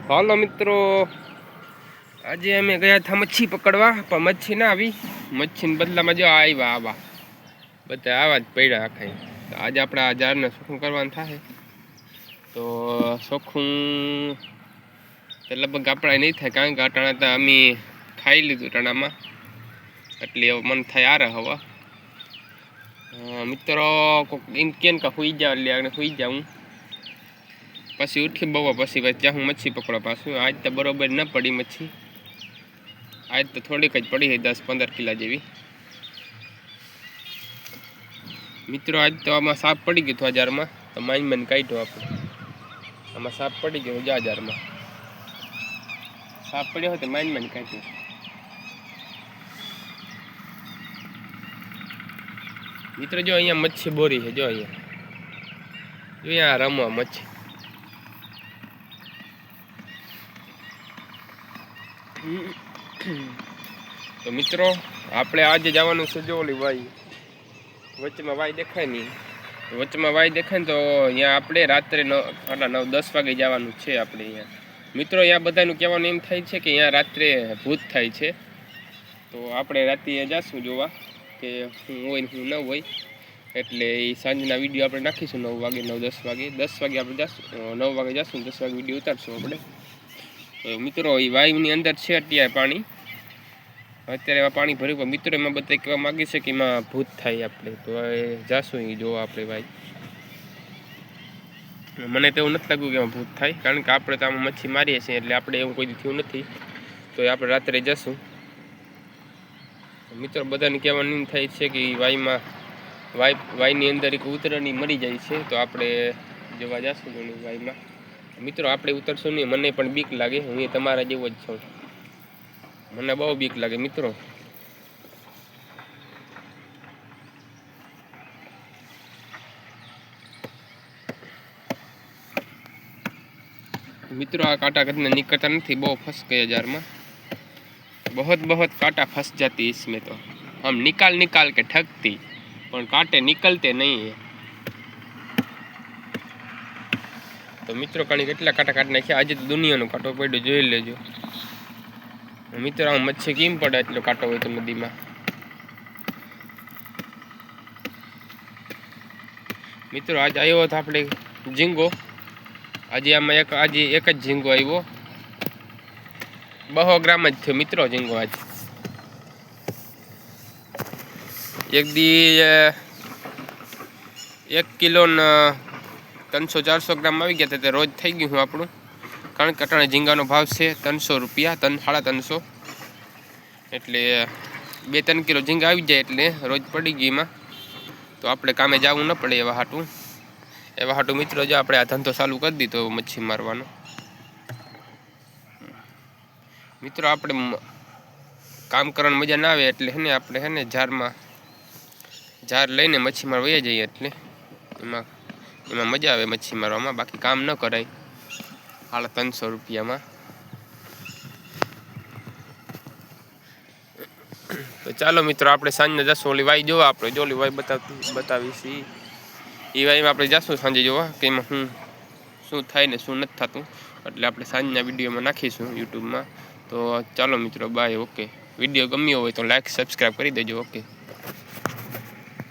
હાલો મિત્રો, આજે અમે ગયા હતા મચ્છી પકડવા, પણ મચ્છી ના આવી. મચ્છીના બદલામાં જો આવ્યા આવા બધા આવા જ પડ્યા આખા. આજે આપણે આ જારને ચોખ્ખું કરવાનું થાય. તો ચોખ્ખું તો લગભગ આપણે નહીં થાય, કારણ કે અટાણા તો અમે ખાઈ લીધું ટણામાં, એટલે મન થાય આ હવા. મિત્રો એમ કેમ કે સુઈ જાવ એટલે સુઈ જાઉં, પછી ઉઠી બવા પછી ત્યાં હું મચ્છી પકડવા પાછું. આજ તો બરોબર ન પડી મચ્છી, આજ તો થોડીક જ પડી છે, 10-15 કિલા જેવી. મિત્રો આજ તો આમાં સાપ પડી ગયું હતું હજારમાં, તો માઇન કાઢ્યો આપણે. આમાં સાપ પડી ગયો હજારમાં, સાપ પડ્યો હોય તો માઇન કાઢ્યો. મિત્રો જો અહીંયા મચ્છી બોરી છે, જો અહીંયા રમવા મચ્છી. તો મિત્રો આપણે આજે જવાનું છે, જો ઓલી વાઈ વચમાં વાઈ દેખાય નહીં, વચમાં વાઈ દેખાય ને તો અહીંયા આપણે રાત્રે 9-10 વાગે જવાનું છે આપણે અહીંયા. મિત્રો અહીંયા બધાનું કહેવાનું એમ થાય છે કે અહીંયા રાત્રે ભૂત થાય છે, તો આપણે રાતે જઈશું જોવા કે શું હોય ને શું ન હોય. એટલે એ સાંજના વિડીયો આપણે નાખીશું 9 વાગે, 9-10 વાગે. 10 વાગે આપણે જઈશું, 9 વાગે જઈશું, 10 વાગે વિડીયો ઉતારશું આપણે. તો મિત્રો એ વાયુની અંદર છે અત્યારે પાણી, અત્યારે એમાં પાણી ભર્યું. પણ મિત્રો એમાં બધા કહેવા માગે છે કે એમાં ભૂત થાય આપણે, તો એ જાશું એ જોવા આપણે ભાઈ. મને તો એવું નથી લાગ્યું કે એમાં ભૂત થાય, કારણ કે આપણે તો આમાં મચ્છી મારીએ છીએ, એટલે આપણે એવું કોઈ થયું નથી. તો એ આપણે રાત્રે જશું. મિત્રો બધાને કહેવાનું એમ થાય છે કે વાયમાં વાયની અંદર એક ઉતરણી મરી જાય છે, તો આપણે જોવા જશું ઘણી વાયમાં. મિત્રો આપણે ઉતરશું નહીં, મને પણ બીક લાગે, હું એ તમારા જેવો જ છું, મને બહુ બીક લાગે મિત્રો. મિત્રો આ कांटा कतने निकलता नहीं, बहुत फंस गए जार में, बहुत कांटा फंस जाती इसमें, तो हम निकाल के ठगती, पर कांटे निकलते नहीं है. तो मित्रों कहीं કેટલા કાંટા કાઢી નાખ્યા. આજે તો દુનિયાનો કાંટો પડ્યો, જોઈ લેજો મિત્રો. આ મચ્છી કેમ પડે એટલો કાંટો હોય તો નદીમાં. મિત્રો આજ આવ્યો હતો આપણે ઝીંગો. આજે આમાં એક જ ઝીંગો આવ્યો, 200 ગ્રામ જ થયો મિત્રો ઝીંગો આજ. એક દી 1 કિલો 300-400 ગ્રામ આવી ગયા હતા, તે રોજ થઈ ગયું હું આપણું. કારણ કે અટાણે ઝીંગાનો ભાવ છે 300 રૂપિયા, 300-350, એટલે 2-3 કિલો ઝીંગા આવી જાય એટલે રોજ પડી ગઈ એમાં. તો આપણે કામે જવું ન પડે એવા હાટું મિત્રો જો આપણે આ ધંધો ચાલુ કરી દીધો મચ્છી મારવાનો. મિત્રો આપણે કામ કરવાની મજા ના આવે, એટલે હે ને આપણે હે ને ઝાર લઈને મચ્છી મારવા વયા જઈએ, એટલે એમાં મજા આવે મચ્છી મારવામાં. બાકી કામ ન કરાય 350 રૂપિયામાં. તો ચાલો મિત્રો આપણે સાંજને જશું ઓલી વાઈ જોવા. આપણે જો ઓલી વાઈ બતાવીશી, એ વાઈમાં આપણે જઈશું સાંજે જોવા કે એમાં શું થાય ને શું નથી થતું. એટલે આપણે સાંજના વિડીયોમાં નાખીશું યુટ્યુબમાં. તો ચાલો મિત્રો, બાય. ઓકે, વિડીયો ગમ્યો હોય તો લાઈક સબસ્ક્રાઈબ કરી દેજો. ઓકે.